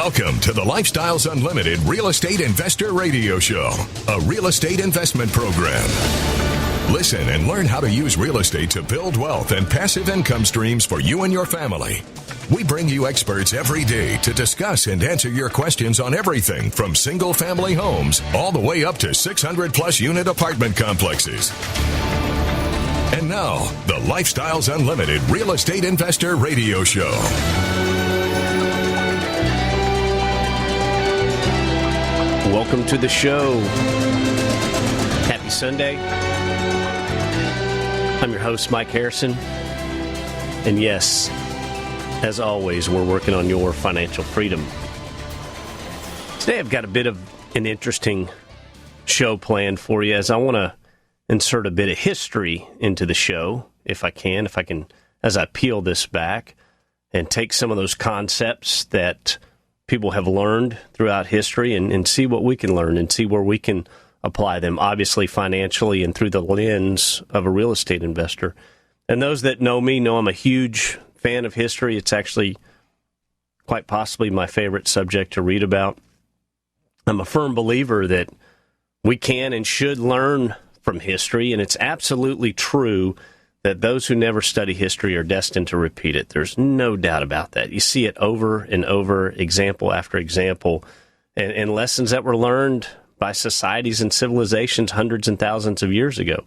Welcome to the Lifestyles Unlimited Real Estate Investor Radio Show, a real estate investment program. Listen and learn how to use real estate to build wealth and passive income streams for you and your family. We bring you experts every day to discuss and answer your questions on everything from single-family homes all the way up to 600-plus unit apartment complexes. And now, the Lifestyles Unlimited Real Estate Investor Radio Show. Welcome to the show. Happy Sunday. I'm your host, Mike Harrison. And yes, as always, we're working on your financial freedom. Today I've got a bit of an interesting show planned for you, as I want to insert a bit of history into the show, if I can, as I peel this back and take some of those concepts that people have learned throughout history and see what we can learn and see where we can apply them, obviously financially and through the lens of a real estate investor. And those that know me know I'm a huge fan of history. It's actually quite possibly my favorite subject to read about. I'm a firm believer that we can and should learn from history, and it's absolutely true that those who never study history are destined to repeat it. There's no doubt about that. You see it over and over, example after example, and lessons that were learned by societies and civilizations hundreds and thousands of years ago.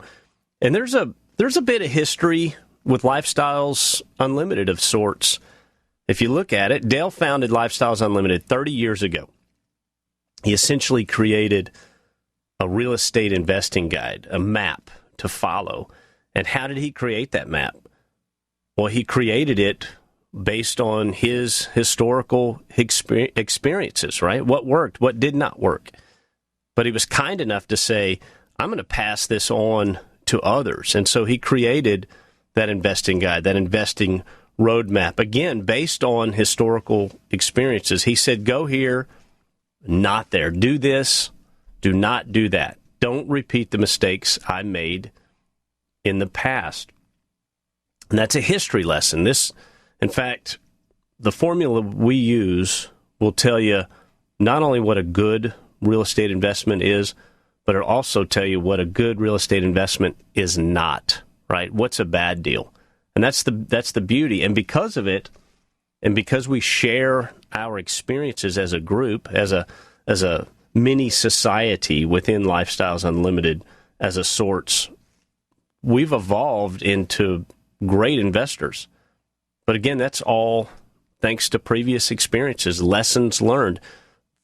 And there's a bit of history with Lifestyles Unlimited of sorts. If you look at it, Dale founded Lifestyles Unlimited 30 years ago. He essentially created a real estate investing guide, a map to follow. And how did he create that map? Well, he created it based on his historical experiences, right? What worked, what did not work. But he was kind enough to say, I'm going to pass this on to others. And so he created that investing guide, that investing roadmap, again, based on historical experiences. He said, go here, not there. Do this, do not do that. Don't repeat the mistakes I made in the past. And that's a history lesson. In fact, the formula we use will tell you not only what a good real estate investment is, but it'll also tell you what a good real estate investment is not, right? What's a bad deal? And that's the beauty. And because of it, and because we share our experiences as a group, as a mini society within Lifestyles Unlimited as a sorts, we've evolved into great investors. But again, that's all thanks to previous experiences, lessons learned.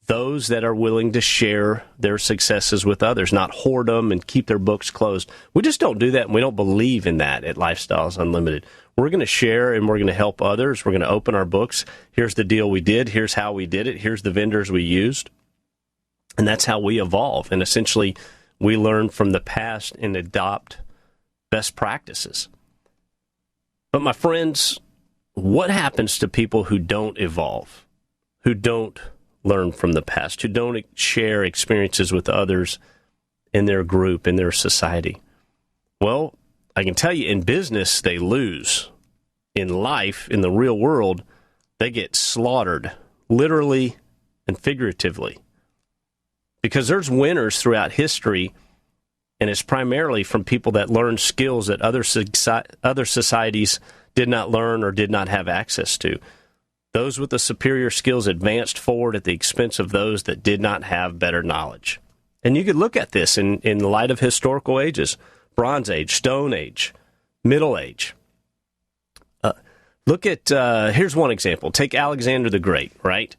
Those that are willing to share their successes with others, not hoard them and keep their books closed. We just don't do that, and we don't believe in that at Lifestyles Unlimited. We're going to share, and we're going to help others. We're going to open our books. Here's the deal we did. Here's how we did it. Here's the vendors we used. And that's how we evolve. And essentially, we learn from the past and adopt best practices. But my friends, what happens to people who don't evolve, who don't learn from the past, who don't share experiences with others in their group, in their society? Well, I can tell you in business, they lose. In life, in the real world, they get slaughtered, literally and figuratively. Because there's winners throughout history, and it's primarily from people that learn skills that other societies did not learn or did not have access to. Those with the superior skills advanced forward at the expense of those that did not have better knowledge. And you could look at this in the light of historical ages: Bronze Age, Stone Age, Middle Age. Look at, here's one example. Take Alexander the Great, right?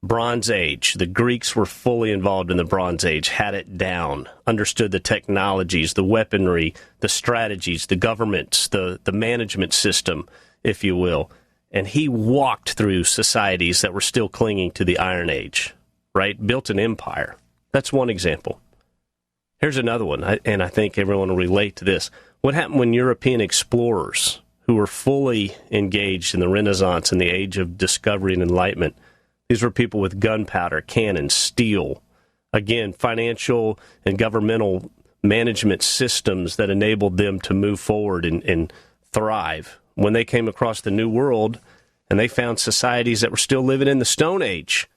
Bronze Age. The Greeks were fully involved in the Bronze Age, had it down, understood the technologies, the weaponry, the strategies, the governments, the management system, if you will. And he walked through societies that were still clinging to the Iron Age, right? Built an empire. That's one example. Here's another one, and I think everyone will relate to this. What happened when European explorers, who were fully engaged in the Renaissance and the age of discovery and enlightenment, these were people with gunpowder, cannons, steel, again, financial and governmental management systems that enabled them to move forward and thrive. When they came across the New World and they found societies that were still living in the Stone Age,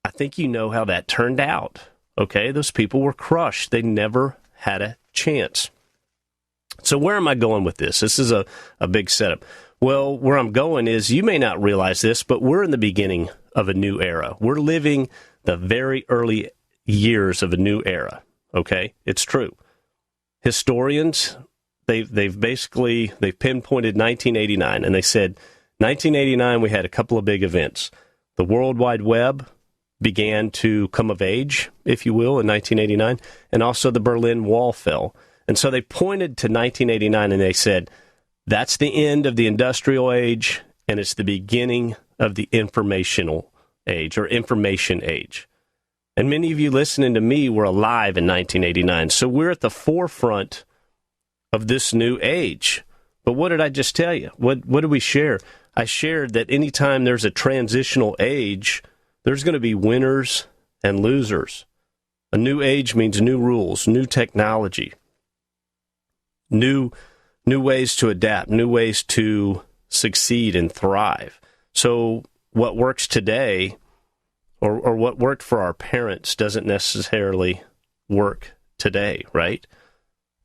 I think you know how that turned out. Okay, those people were crushed. They never had a chance. So where am I going with this? This is a big setup. Well, where I'm going is, you may not realize this, but we're in the beginning of a new era. We're living the very early years of a new era. Okay, it's true. Historians, they've pinpointed 1989, and they said 1989 we had a couple of big events. The World Wide Web began to come of age, if you will, in 1989, and also the Berlin Wall fell. And so they pointed to 1989 and they said, that's the end of the industrial age, and it's the beginning of the informational age, or information age. And many of you listening to me were alive in 1989, so we're at the forefront of this new age. But what did I just tell you? What did we share? I shared that anytime there's a transitional age, there's going to be winners and losers. A new age means new rules, new technology, new ways to adapt, new ways to succeed and thrive. So what works today, or what worked for our parents, doesn't necessarily work today, right?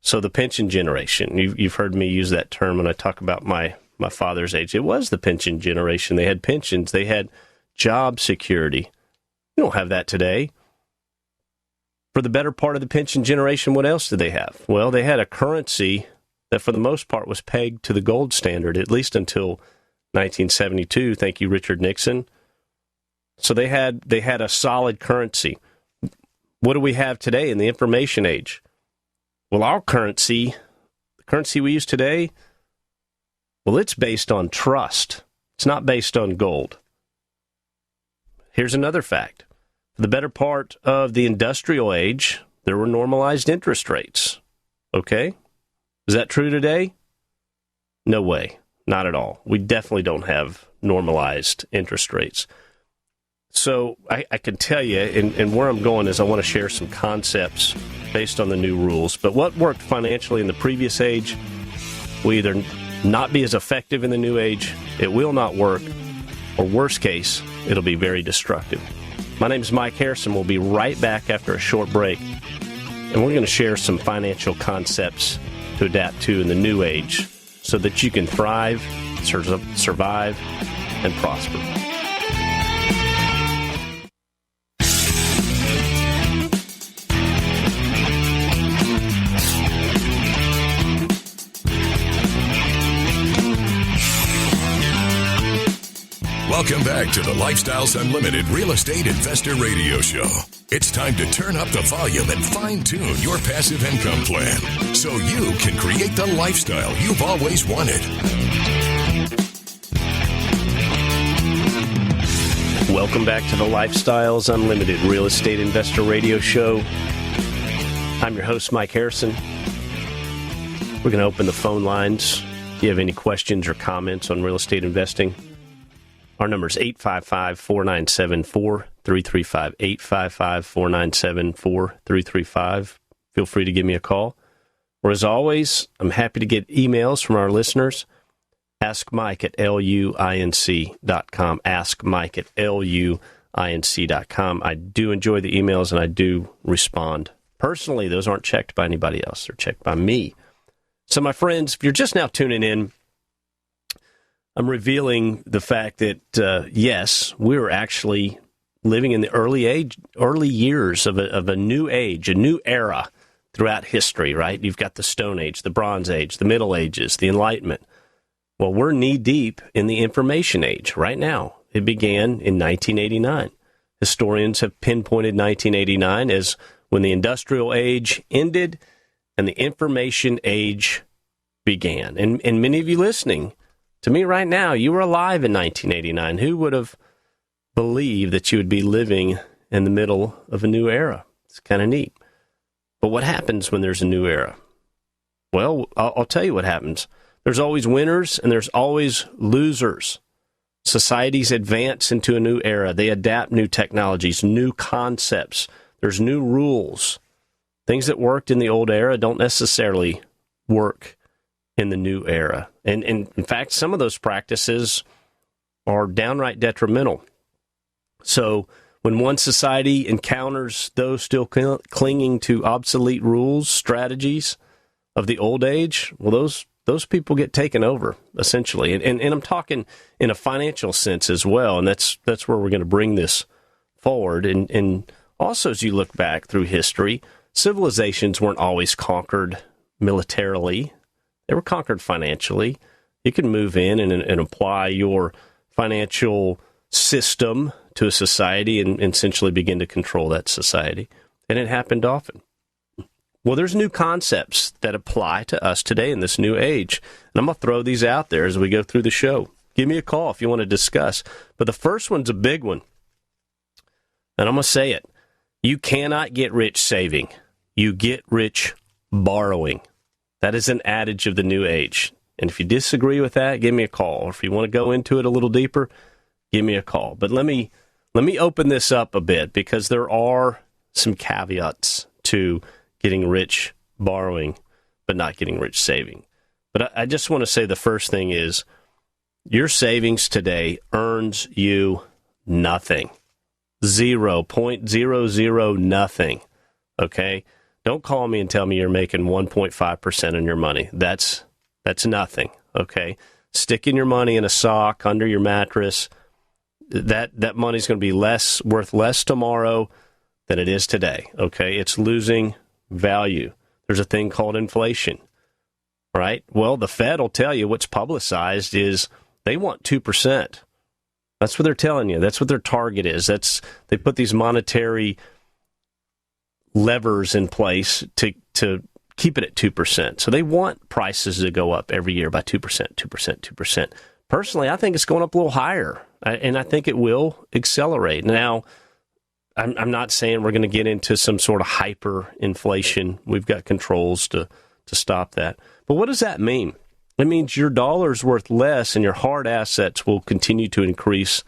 So the pension generation, you've heard me use that term when I talk about my father's age. It was the pension generation. They had pensions. They had job security. You don't have that today. For the better part of the pension generation, what else did they have? Well, they had a currency that for the most part was pegged to the gold standard, at least until 1972. Thank you, Richard Nixon. So they had a solid currency. What do we have today in the information age? Well, our currency, the currency we use today, well, it's based on trust. It's not based on gold. Here's another fact. For the better part of the industrial age, there were normalized interest rates. Okay? Is that true today? No way. Not at all. We definitely don't have normalized interest rates. So I can tell you, and where I'm going is I want to share some concepts based on the new rules. But what worked financially in the previous age will either not be as effective in the new age, it will not work, or worst case, it'll be very destructive. My name is Mike Harrison. We'll be right back after a short break, and we're going to share some financial concepts to adapt to in the new age so that you can thrive, survive, and prosper. Welcome back to the Lifestyles Unlimited Real Estate Investor Radio Show. It's time to turn up the volume and fine-tune your passive income plan so you can create the lifestyle you've always wanted. Welcome back to the Lifestyles Unlimited Real Estate Investor Radio Show. I'm your host, Mike Harrison. We're going to open the phone lines. If you have any questions or comments on real estate investing, our number is 855-497-4335, 855-497-4335. Feel free to give me a call. Or as always, I'm happy to get emails from our listeners. Ask Mike at luinc.com. Ask Mike at luinc.com. I do enjoy the emails, and I do respond. Personally, those aren't checked by anybody else. They're checked by me. So, my friends, if you're just now tuning in, I'm revealing the fact that, yes, we're actually living in the early years of a new age, a new era throughout history, right? You've got the Stone Age, the Bronze Age, the Middle Ages, the Enlightenment. Well, we're knee-deep in the information age right now. It began in 1989. Historians have pinpointed 1989 as when the industrial age ended and the information age began. And many of you listening to me right now, you were alive in 1989. Who would have believed that you would be living in the middle of a new era? It's kind of neat. But what happens when there's a new era? Well, I'll tell you what happens. There's always winners and there's always losers. Societies advance into a new era. They adapt new technologies, new concepts. There's new rules. Things that worked in the old era don't necessarily work in the new era. And in fact, some of those practices are downright detrimental. So when one society encounters those still clinging to obsolete rules, strategies of the old age, well, those people get taken over, essentially. And I'm talking in a financial sense as well, and that's where we're going to bring this forward. And also, as you look back through history, civilizations weren't always conquered militarily. They were conquered financially. You can move in and apply your financial system to a society and essentially begin to control that society. And it happened often. Well, there's new concepts that apply to us today in this new age. And I'm going to throw these out there as we go through the show. Give me a call if you want to discuss. But the first one's a big one. And I'm going to say it. You cannot get rich saving. You get rich borrowing. That is an adage of the new age. And if you disagree with that, give me a call. Or if you want to go into it a little deeper, give me a call. But let me open this up a bit, because there are some caveats to getting rich borrowing, but not getting rich saving. But I just want to say the first thing is your savings today earns you nothing. 0.00 nothing. Okay? Don't call me and tell me you're making 1.5% on your money. That's nothing. Okay? Sticking your money in a sock under your mattress, that money's going to be worth less tomorrow than it is today. Okay? It's losing value. There's a thing called inflation, right? Well, the Fed will tell you what's publicized is they want 2%. That's what they're telling you. That's what their target is. They put these monetary levers in place to keep it at 2%. So they want prices to go up every year by 2%, 2%. Personally, I think it's going up a little higher, and I think it will accelerate. Now, I'm not saying we're going to get into some sort of hyperinflation. We've got controls to stop that. But what does that mean? It means your dollar's worth less and your hard assets will continue to increase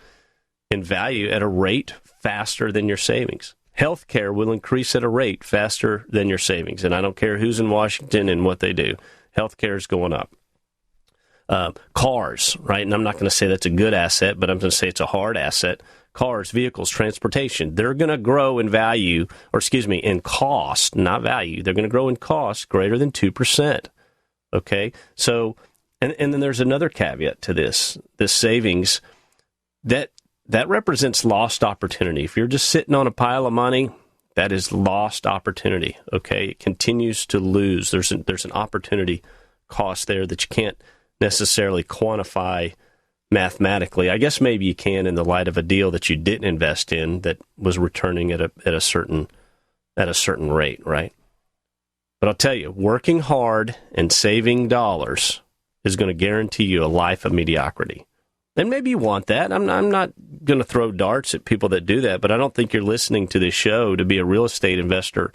in value at a rate faster than your savings. Healthcare will increase at a rate faster than your savings. And I don't care who's in Washington and what they do. Healthcare is going up. Cars, right? And I'm not going to say that's a good asset, but I'm going to say it's a hard asset. Cars, vehicles, transportation, they're going to grow in value, in cost, not value. They're going to grow in cost greater than 2%. Okay? So, and then there's another caveat to this savings, that represents lost opportunity. If you're just sitting on a pile of money, that is lost opportunity. Okay? It continues to lose. There's an opportunity cost there that you can't necessarily quantify mathematically. I guess maybe you can in the light of a deal that you didn't invest in that was returning at a certain rate, right? But I'll tell you, working hard and saving dollars is going to guarantee you a life of mediocrity. And maybe you want that. I'm not going to throw darts at people that do that, but I don't think you're listening to this show to be a real estate investor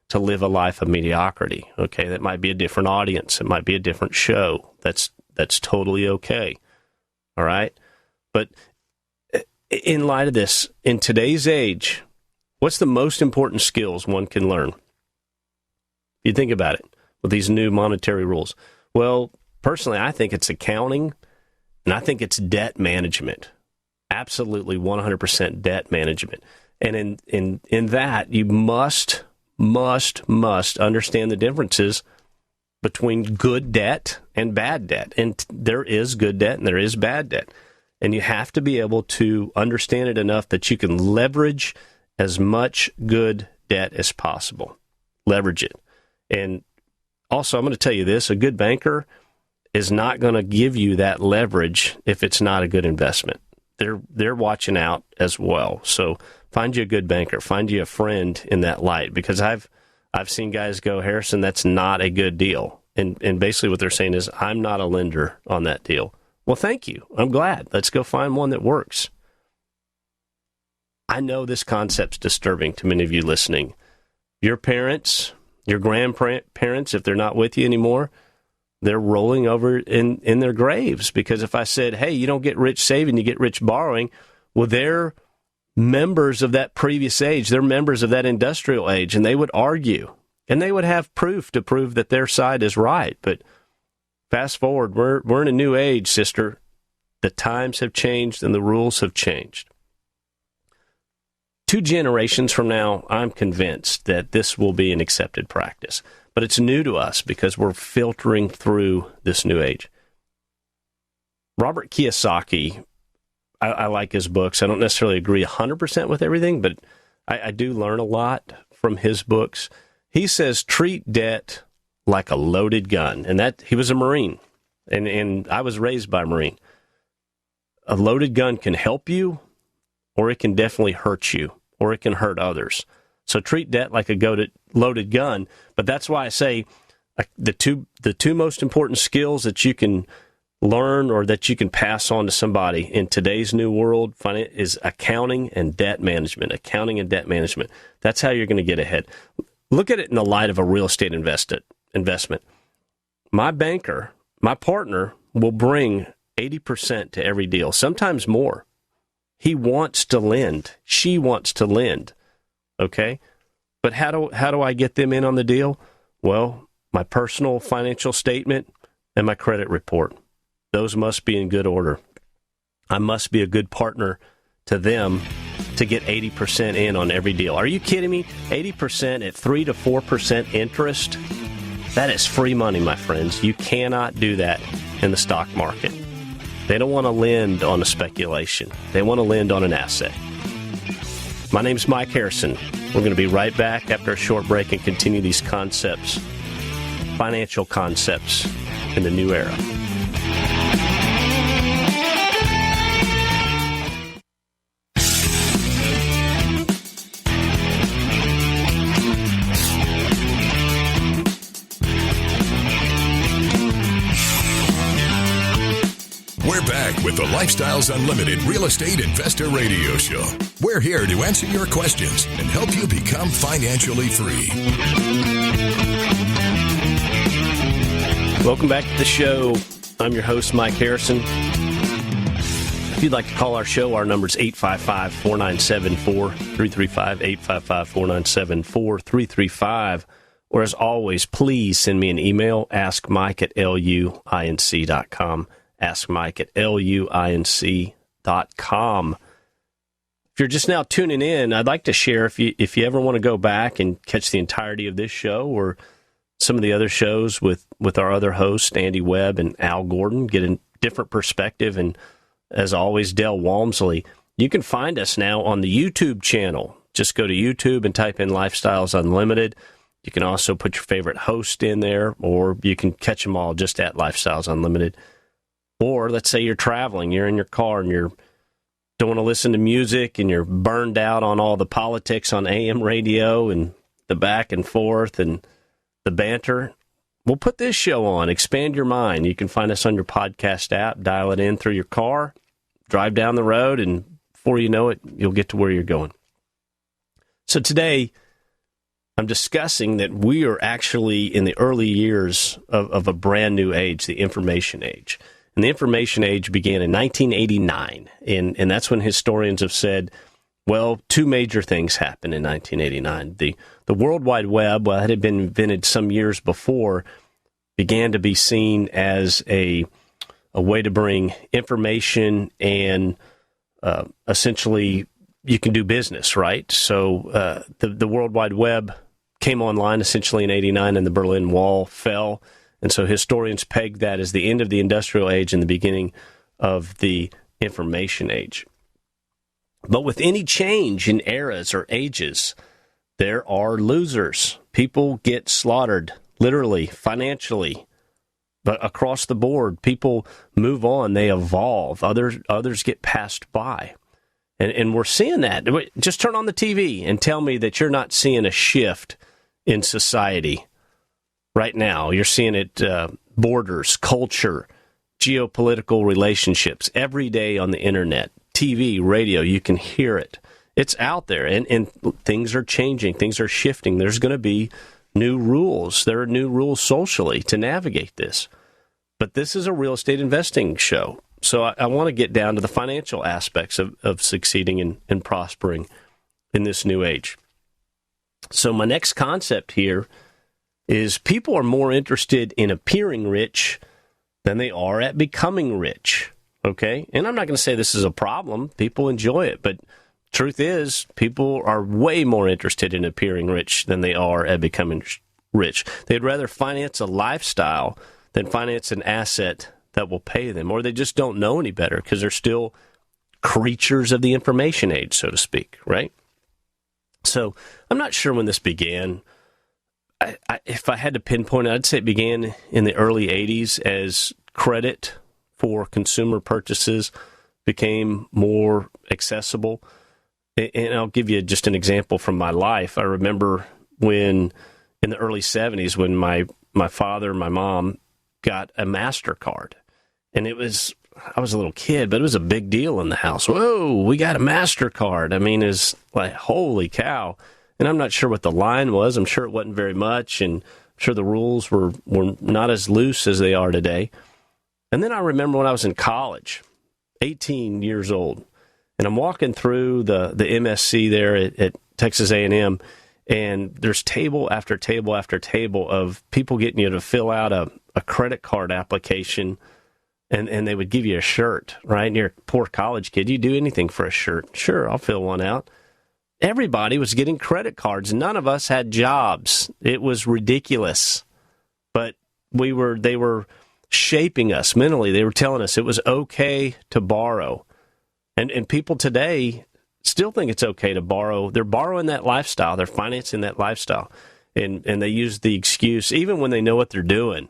to live a life of mediocrity. Okay, that might be a different audience. It might be a different show. That's totally okay. All right? But in light of this, in today's age, what's the most important skills one can learn? You think about it with these new monetary rules. Well, personally, I think it's accounting, and I think it's debt management. Absolutely 100% debt management. And in that, you must understand the differences between good debt and bad debt. And there is good debt and there is bad debt. And you have to be able to understand it enough that you can leverage as much good debt as possible. Leverage it. And also, I'm going to tell you this, a good banker is not going to give you that leverage if it's not a good investment. They're watching out as well. So find you a good banker. Find you a friend in that light, because I've seen guys go, Harrison, that's not a good deal. And basically what they're saying is, I'm not a lender on that deal. Well, thank you. I'm glad. Let's go find one that works. I know this concept's disturbing to many of you listening. Your parents, your grandparents, if they're not with you anymore, they're rolling over in their graves. Because if I said, hey, you don't get rich saving, you get rich borrowing, well, they're members of that previous age. They're members of that industrial age, and they would argue. And they would have proof to prove that their side is right. But fast forward, we're in a new age, sister. The times have changed and the rules have changed. 2 generations from now, I'm convinced that this will be an accepted practice. But it's new to us because we're filtering through this new age. Robert Kiyosaki, I like his books. I don't necessarily agree 100% with everything, but I do learn a lot from his books. He says, treat debt like a loaded gun. And that he was a Marine, and I was raised by a Marine. A loaded gun can help you, or it can definitely hurt you, or it can hurt others. So treat debt like a loaded gun. But that's why I say the two most important skills that you can learn or that you can pass on to somebody in today's new world is accounting and debt management. Accounting and debt management. That's how you're going to get ahead. Look at it in the light of a real estate investment. My banker, my partner, will bring 80% to every deal, sometimes more. He wants to lend. She wants to lend. Okay? But how do I get them in on the deal? Well, my personal financial statement and my credit report. Those must be in good order. I must be a good partner to them to get 80% in on every deal. Are you kidding me? 80% at 3 to 4% interest? That is free money, my friends. You cannot do that in the stock market. They don't want to lend on a speculation. They want to lend on an asset. My name's Mike Harrison. We're going to be right back after a short break and continue these concepts, financial concepts in the new era. We're back with the Lifestyles Unlimited Real Estate Investor Radio Show. We're here to answer your questions and help you become financially free. Welcome back to the show. I'm your host, Mike Harrison. If you'd like to call our show, our number is 855-497-4335, 855-497-4335. Or as always, please send me an email, askmike@luinc.com. askmike@luinc.com. If you're just now tuning in, I'd like to share, if you ever want to go back and catch the entirety of this show or some of the other shows with our other hosts, Andy Webb and Al Gordon, get a different perspective, and as always, Dale Walmsley, you can find us now on the YouTube channel. Just go to YouTube and type in Lifestyles Unlimited. You can also put your favorite host in there, or you can catch them all just at Lifestyles Unlimited. Or let's say you're traveling, you're in your car, and you don't want to listen to music, and you're burned out on all the politics on AM radio and the back and forth and the banter. We'll put this show on, Expand Your Mind. You can find us on your podcast app, dial it in through your car, drive down the road, and before you know it, you'll get to where you're going. So today, I'm discussing that we are actually in the early years of a brand new age, the information age. And the information age began in 1989, and that's when historians have said, well, 2 major things happened in 1989. The World Wide Web, well, it had been invented some years before, began to be seen as a way to bring information and essentially you can do business, right? So the World Wide Web came online essentially in 89, and the Berlin Wall fell. And so historians peg that as the end of the industrial age and the beginning of the information age. But with any change in eras or ages, there are losers. People get slaughtered, literally, financially, but across the board. People move on, they evolve. Others get passed by. And we're seeing that. Just turn on the TV and tell me that you're not seeing a shift in society right now. You're seeing it, borders, culture, geopolitical relationships, every day on the internet, TV, radio, you can hear it. It's out there, and things are changing. Things are shifting. There's going to be new rules. There are new rules socially to navigate this. But this is a real estate investing show. So I want to get down to the financial aspects of succeeding and prospering in this new age. So my next concept here is people are more interested in appearing rich than they are at becoming rich, okay? And I'm not going to say this is a problem. People enjoy it, but Truth is, people are way more interested in appearing rich than they are at becoming rich. They'd rather finance a lifestyle than finance an asset that will pay them, or they just don't know any better because they're still creatures of the information age, so to speak, right? So I'm not sure when this began. If I had to pinpoint it, I'd say it began in the early 80s as credit for consumer purchases became more accessible. And I'll give you just an example from my life. I remember when, in the early 70s, when my father and my mom got a MasterCard. And I was a little kid, but it was a big deal in the house. Whoa, we got a MasterCard. I mean, it's like, holy cow. And I'm not sure what the line was. I'm sure it wasn't very much, and I'm sure the rules were not as loose as they are today. And then I remember when I was in college, 18 years old, and I'm walking through the MSC there at Texas A&M, and there's table after table after table of people getting you to fill out a credit card application, and they would give you a shirt, right? And you're a poor college kid. You do anything for a shirt. Sure, I'll fill one out. Everybody was getting credit cards. None of us had jobs. It was ridiculous. But they were shaping us mentally. They were telling us it was okay to borrow. And people today still think it's okay to borrow. They're borrowing that lifestyle. They're financing that lifestyle. And they use the excuse, even when they know what they're doing,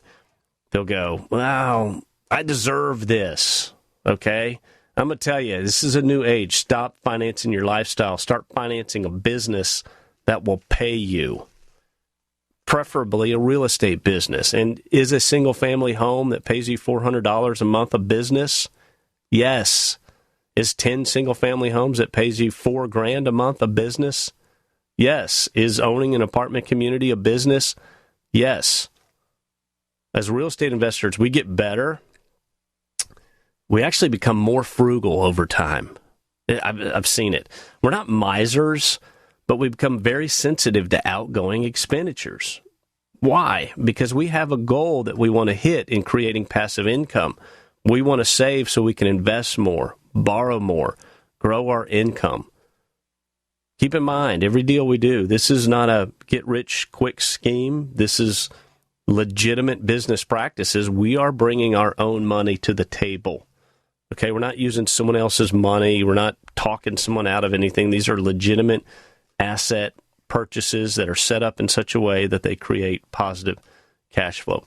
they'll go, well, I deserve this, okay? I'm going to tell you, this is a new age. Stop financing your lifestyle. Start financing a business that will pay you, preferably a real estate business. And is a single-family home that pays you $400 a month a business? Yes. Is 10 single-family homes that pays you $4,000 a month a business? Yes. Is owning an apartment community a business? Yes. As real estate investors, we get better. We actually become more frugal over time. I've seen it. We're not misers, but we become very sensitive to outgoing expenditures. Why? Because we have a goal that we want to hit in creating passive income. We want to save so we can invest more, borrow more, grow our income. Keep in mind, every deal we do, this is not a get-rich-quick scheme. This is legitimate business practices. We are bringing our own money to the table. Okay, we're not using someone else's money. We're not talking someone out of anything. These are legitimate asset purchases that are set up in such a way that they create positive cash flow.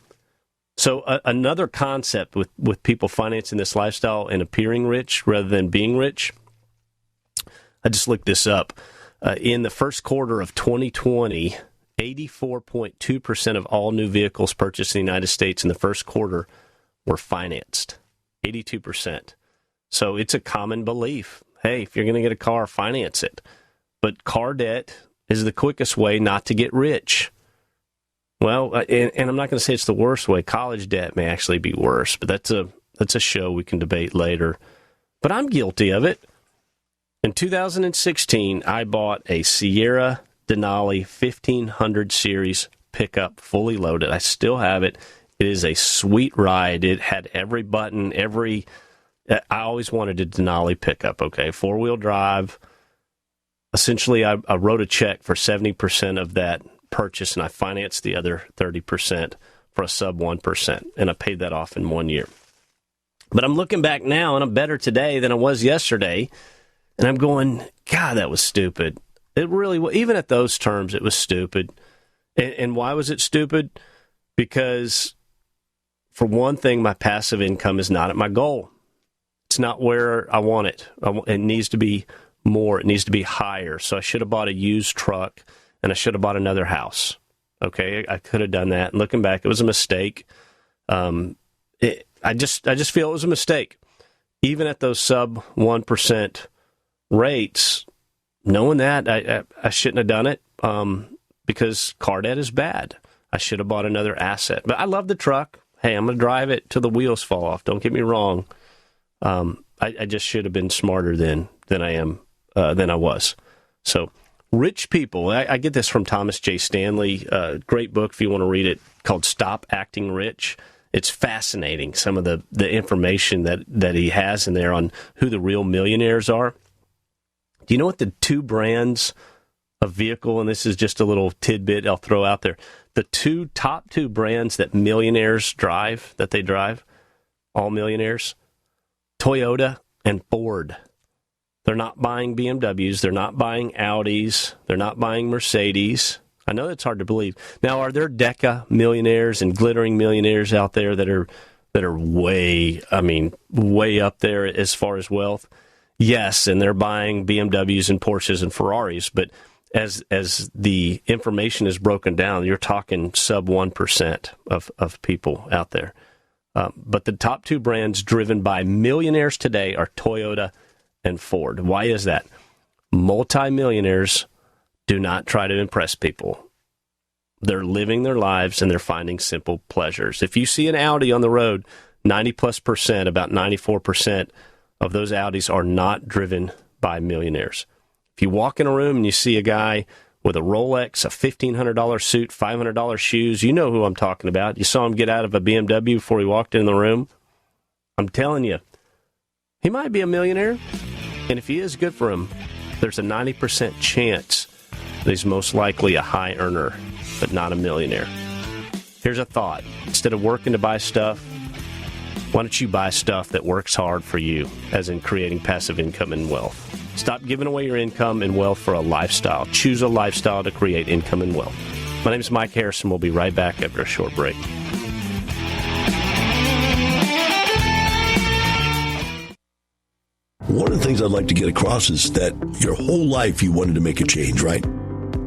So another concept with people financing this lifestyle and appearing rich rather than being rich, I just looked this up. In the first quarter of 2020, 84.2% of all new vehicles purchased in the United States in the first quarter were financed. 82%. So it's a common belief. Hey, if you're going to get a car, finance it. But car debt is the quickest way not to get rich. Well, and I'm not going to say it's the worst way. College debt may actually be worse, but that's a show we can debate later. But I'm guilty of it. In 2016, I bought a Sierra Denali 1500 series pickup, fully loaded. I still have it. It is a sweet ride. It had every button, I always wanted a Denali pickup, okay? 4-wheel drive. Essentially, I wrote a check for 70% of that purchase, and I financed the other 30% for a sub 1%, and I paid that off in 1 year. But I'm looking back now, and I'm better today than I was yesterday, and I'm going, God, that was stupid. It really was. Even at those terms, it was stupid. And why was it stupid? Because, for one thing, my passive income is not at my goal. It's not where I want it. It needs to be more. It needs to be higher. So I should have bought a used truck, and I should have bought another house. Okay, I could have done that. And looking back, it was a mistake. I just feel it was a mistake. Even at those sub 1% rates, knowing that, I shouldn't have done it because car debt is bad. I should have bought another asset. But I love the truck. Hey, I'm going to drive it till the wheels fall off. Don't get me wrong. I just should have been smarter than I was. So rich people, I get this from Thomas J. Stanley, great book if you want to read it, called Stop Acting Rich. It's fascinating, some of the information that he has in there on who the real millionaires are. Do you know what the two brands of vehicle, and this is just a little tidbit I'll throw out there, the top two brands that millionaires drive, all millionaires, Toyota and Ford. They're not buying BMWs. They're not buying Audis. They're not buying Mercedes. I know that's hard to believe. Now, are there Deca millionaires and glittering millionaires out there that are way up there as far as wealth? Yes, and they're buying BMWs and Porsches and Ferraris, but as the information is broken down, you're talking sub 1% of people out there. But the top two brands driven by millionaires today are Toyota and Ford. Why is that? Multi-millionaires do not try to impress people. They're living their lives and they're finding simple pleasures. If you see an Audi on the road, 90+%, about 94% of those Audis are not driven by millionaires. If you walk in a room and you see a guy with a Rolex, a $1,500 suit, $500 shoes, you know who I'm talking about. You saw him get out of a BMW before he walked in the room. I'm telling you, he might be a millionaire. And if he is, good for him. There's a 90% chance that he's most likely a high earner, but not a millionaire. Here's a thought. Instead of working to buy stuff, why don't you buy stuff that works hard for you, as in creating passive income and wealth? Stop giving away your income and wealth for a lifestyle. Choose a lifestyle to create income and wealth. My name is Mike Harrison. We'll be right back after a short break. One of the things I'd like to get across is that your whole life you wanted to make a change, right?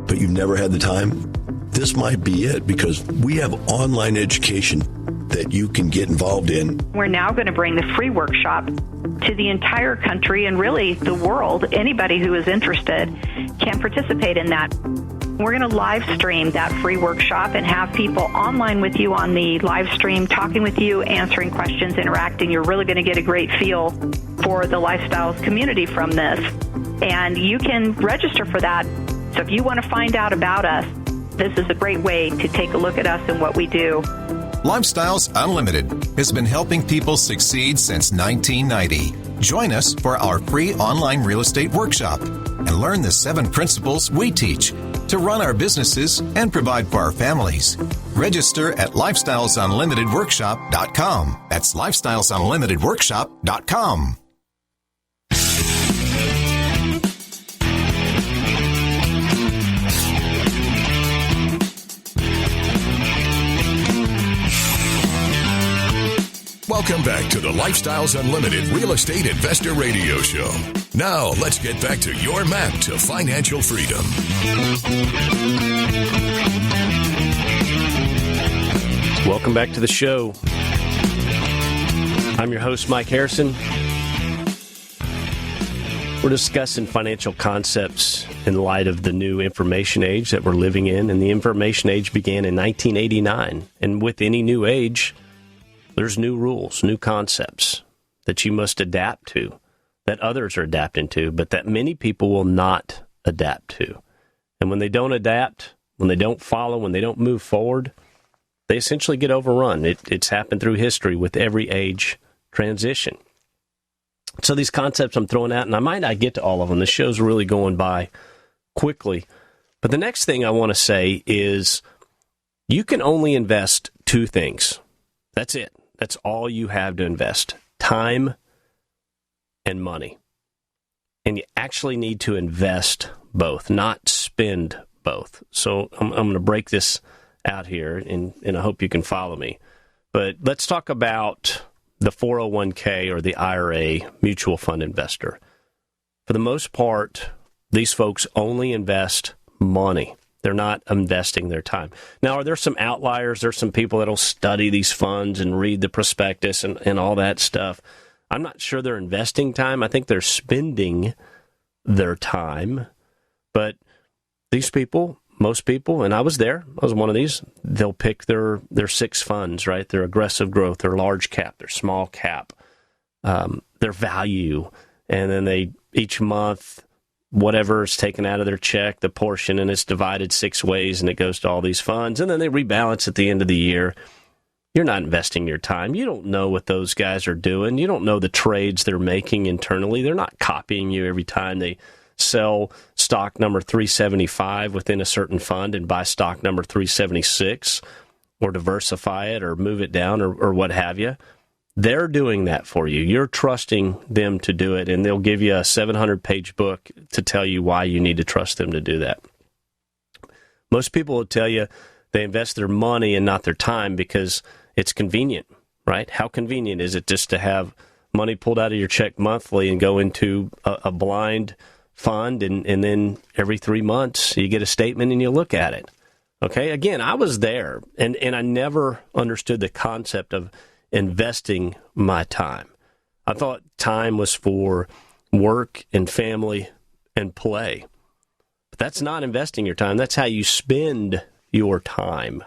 But you've never had the time. This might be it, because we have online education that you can get involved in. We're now going to bring the free workshop to the entire country and really the world. Anybody who is interested can participate in that. We're going to live stream that free workshop and have people online with you on the live stream, talking with you, answering questions, interacting. You're really going to get a great feel for the Lifestyles community from this. And you can register for that. So if you want to find out about us, this is a great way to take a look at us and what we do. Lifestyles Unlimited has been helping people succeed since 1990. Join us for our free online real estate workshop and learn the 7 principles we teach to run our businesses and provide for our families. Register at lifestylesunlimitedworkshop.com. That's lifestylesunlimitedworkshop.com. Welcome back to the Lifestyles Unlimited Real Estate Investor Radio Show. Now, let's get back to your map to financial freedom. Welcome back to the show. I'm your host, Mike Harrison. We're discussing financial concepts in light of the new information age that we're living in. And the information age began in 1989. And with any new age, there's new rules, new concepts that you must adapt to, that others are adapting to, but that many people will not adapt to. And when they don't adapt, when they don't follow, when they don't move forward, they essentially get overrun. It's happened through history with every age transition. So these concepts I'm throwing out, and I might not get to all of them. The show's really going by quickly. But the next thing I want to say is you can only invest 2 things. That's it. That's all you have to invest. Time and money. And you actually need to invest both, not spend both. So I'm going to break this out here, and I hope you can follow me. But let's talk about the 401k or the IRA mutual fund investor. For the most part, these folks only invest money. They're not investing their time. Now, are there some outliers? There's some people that'll study these funds and read the prospectus and all that stuff. I'm not sure they're investing time. I think they're spending their time. But these people, most people, and I was there, I was one of these, they'll pick their 6 funds, right? Their aggressive growth, their large cap, their small cap, their value. And then they, each month, whatever is taken out of their check, the portion, and it's divided 6 ways, and it goes to all these funds, and then they rebalance at the end of the year. You're not investing your time. You don't know what those guys are doing. You don't know the trades they're making internally. They're not copying you every time they sell stock number 375 within a certain fund and buy stock number 376, or diversify it or move it down or what have you. They're doing that for you. You're trusting them to do it, and they'll give you a 700-page book to tell you why you need to trust them to do that. Most people will tell you they invest their money and not their time because it's convenient, right? How convenient is it just to have money pulled out of your check monthly and go into a blind fund, and then every 3 months you get a statement and you look at it? Okay, again, I was there, and I never understood the concept of investing my time. I thought time was for work and family and play. But that's not investing your time. That's how you spend your time.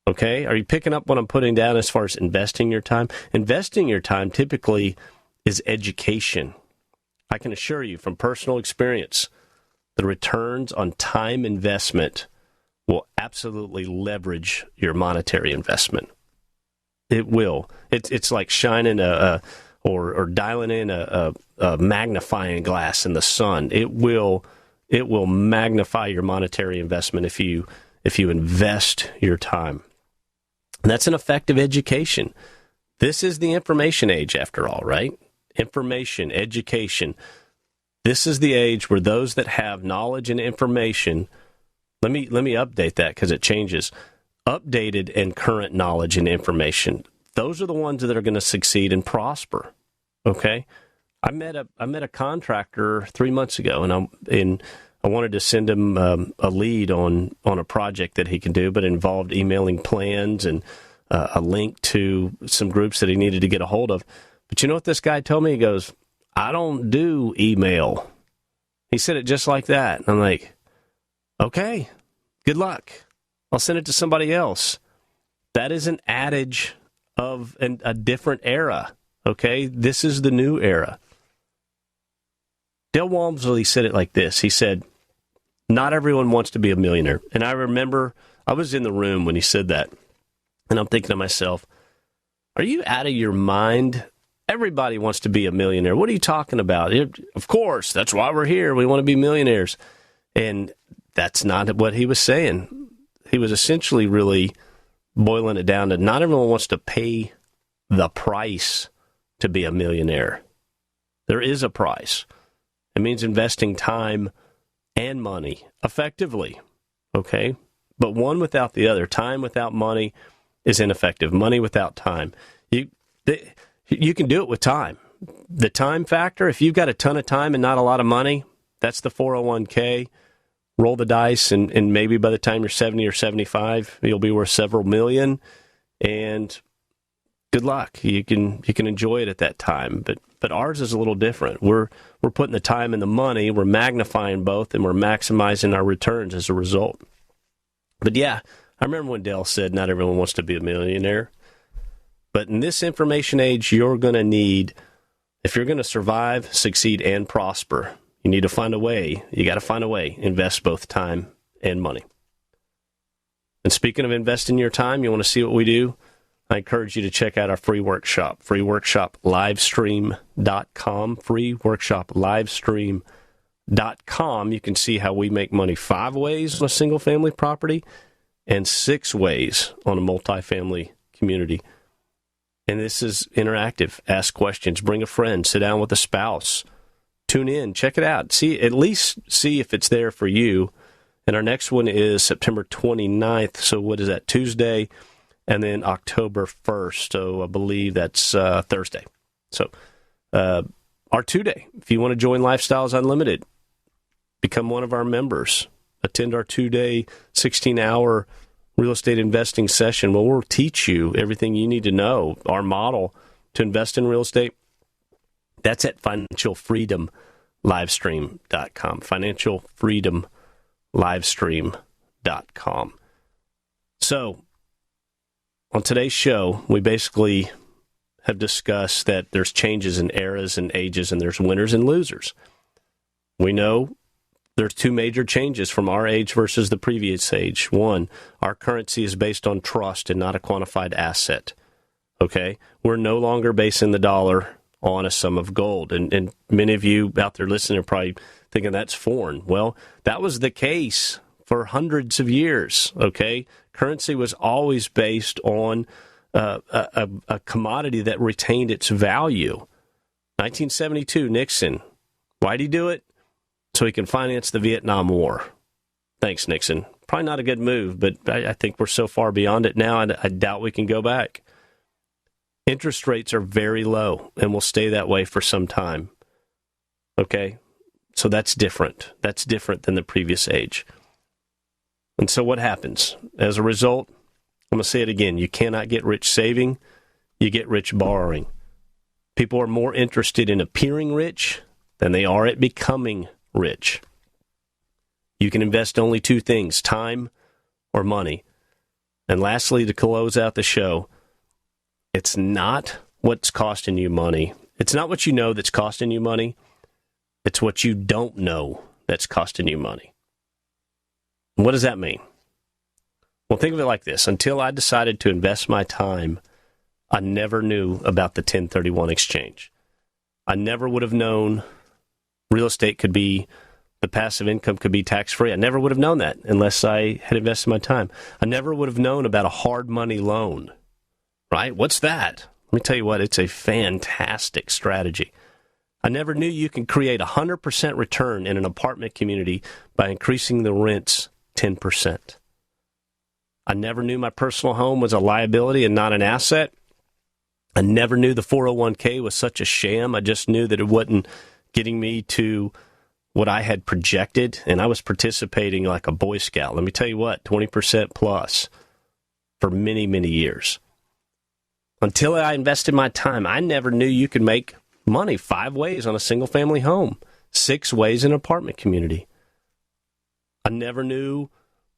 Okay? Are you picking up what I'm putting down as far as investing your time? Investing your time typically is education. I can assure you from personal experience, the returns on time investment will absolutely leverage your monetary investment. It will. It's like shining or dialing in a magnifying glass in the sun. It will magnify your monetary investment if you invest your time. And that's an effective education. This is the information age, after all, right? Information, education. This is the age where those that have knowledge and information. Let me update that because it changes. Updated and current knowledge and information. Those are the ones that are going to succeed and prosper. Okay, I met a contractor 3 months ago, and I wanted to send him a lead on a project that he can do, but it involved emailing plans and a link to some groups that he needed to get a hold of. But you know what this guy told me? He goes, "I don't do email." He said it just like that. And I'm like, okay, good luck. I'll send it to somebody else. That is an adage of a different era, okay? This is the new era. Dale Walmsley said it like this. He said, not everyone wants to be a millionaire. And I remember I was in the room when he said that, and I'm thinking to myself, are you out of your mind? Everybody wants to be a millionaire. What are you talking about? Of course, that's why we're here. We want to be millionaires. And that's not what he was saying. He was essentially really boiling it down to not everyone wants to pay the price to be a millionaire. There is a price. It means investing time and money effectively, okay? But one without the other. Time without money is ineffective. Money without time. You can do it with time. The time factor, if you've got a ton of time and not a lot of money, that's the 401k. Roll the dice, and maybe by the time you're 70 or 75, you'll be worth several million, and good luck. You can enjoy it at that time. But ours is a little different. We're putting the time and the money, we're magnifying both, and we're maximizing our returns as a result. But yeah, I remember when Dale said not everyone wants to be a millionaire. But in this information age, you're going to need, if you're going to survive, succeed, and prosper, you need to find a way. You got to find a way. Invest both time and money. And speaking of investing your time, you want to see what we do? I encourage you to check out our free workshop, freeworkshoplivestream.com, freeworkshoplivestream.com. You can see how we make money 5 ways on a single-family property and 6 ways on a multifamily community. And this is interactive. Ask questions. Bring a friend. Sit down with a spouse. Tune in, check it out. At least see if it's there for you. And our next one is September 29th. So what is that, Tuesday? And then October 1st. So I believe that's Thursday. So our 2-day. If you want to join Lifestyles Unlimited, become one of our members. Attend our 2-day, 16-hour real estate investing session. Well, we'll teach you everything you need to know. Our model to invest in real estate. That's at financialfreedomlivestream.com. Financialfreedomlivestream.com. So, on today's show, we basically have discussed that there's changes in eras and ages, and there's winners and losers. We know there's 2 major changes from our age versus the previous age. One, our currency is based on trust and not a quantified asset. Okay? We're no longer basing the dollar on a sum of gold. And many of you out there listening are probably thinking that's foreign. Well, that was the case for hundreds of years, okay? Currency was always based on a commodity that retained its value. 1972, Nixon. Why'd he do it? So he can finance the Vietnam War. Thanks, Nixon. Probably not a good move, but I think we're so far beyond it now, I doubt we can go back. Interest rates are very low and will stay that way for some time. Okay? So that's different. That's different than the previous age. And so what happens? As a result, I'm going to say it again, you cannot get rich saving, you get rich borrowing. People are more interested in appearing rich than they are at becoming rich. You can invest only two things, time or money. And lastly, to close out the show, it's not what's costing you money. It's not what you know that's costing you money. It's what you don't know that's costing you money. What does that mean? Well, think of it like this. Until I decided to invest my time, I never knew about the 1031 exchange. I never would have known real estate could be, the passive income could be tax-free. I never would have known that unless I had invested my time. I never would have known about a hard money loan, right? What's that? Let me tell you what, it's a fantastic strategy. I never knew you can create 100% return in an apartment community by increasing the rents 10%. I never knew my personal home was a liability and not an asset. I never knew the 401k was such a sham. I just knew that it wasn't getting me to what I had projected, and I was participating like a Boy Scout. Let me tell you what, 20% plus for many, many years. Until I invested my time, I never knew you could make money 5 ways on a single-family home, 6 ways in an apartment community. I never knew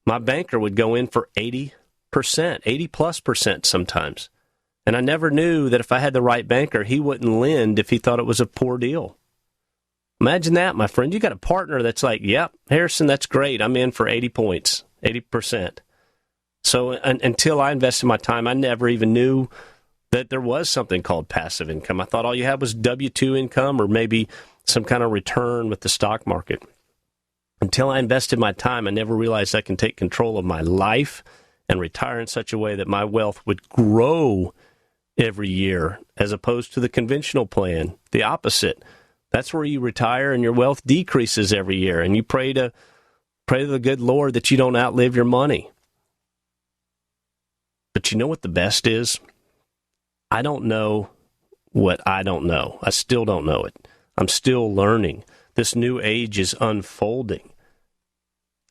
my banker would go in for 80%, 80+% sometimes. And I never knew that if I had the right banker, he wouldn't lend if he thought it was a poor deal. Imagine that, my friend. You got a partner that's like, yep, Harrison, that's great. I'm in for 80 points, 80%. So until I invested my time, I never even knew that there was something called passive income. I thought all you had was W-2 income or maybe some kind of return with the stock market. Until I invested my time, I never realized I can take control of my life and retire in such a way that my wealth would grow every year, as opposed to the conventional plan, the opposite. That's where you retire and your wealth decreases every year, and you pray to the good Lord that you don't outlive your money. But you know what the best is? I don't know what I don't know. I still don't know it. I'm still learning. This new age is unfolding.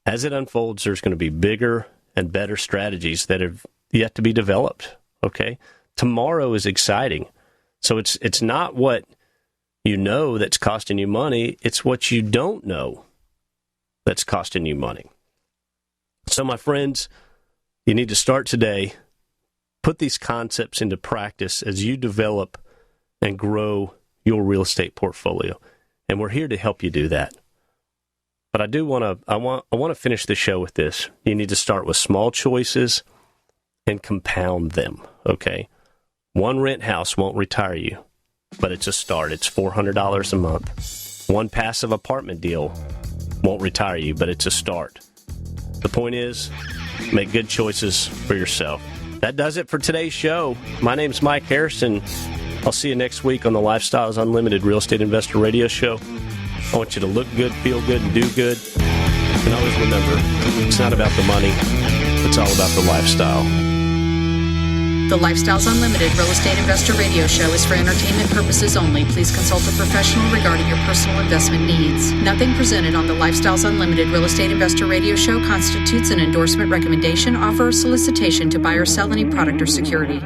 As it unfolds, there's going to be bigger and better strategies that have yet to be developed. Okay? Tomorrow is exciting. So it's not what you know that's costing you money. It's what you don't know that's costing you money. So, my friends, you need to start today. Put these concepts into practice as you develop and grow your real estate portfolio. And we're here to help you do that. But I want to finish the show with this. You need to start with small choices and compound them, okay? One rent house won't retire you, but it's a start. It's $400 a month. One passive apartment deal won't retire you, but it's a start. The point is, make good choices for yourself. That does it for today's show. My name's Mike Harrison. I'll see you next week on the Lifestyles Unlimited Real Estate Investor Radio Show. I want you to look good, feel good, and do good. And always remember, it's not about the money. It's all about the lifestyle. The Lifestyles Unlimited Real Estate Investor Radio Show is for entertainment purposes only. Please consult a professional regarding your personal investment needs. Nothing presented on the Lifestyles Unlimited Real Estate Investor Radio Show constitutes an endorsement, recommendation, offer, or solicitation to buy or sell any product or security.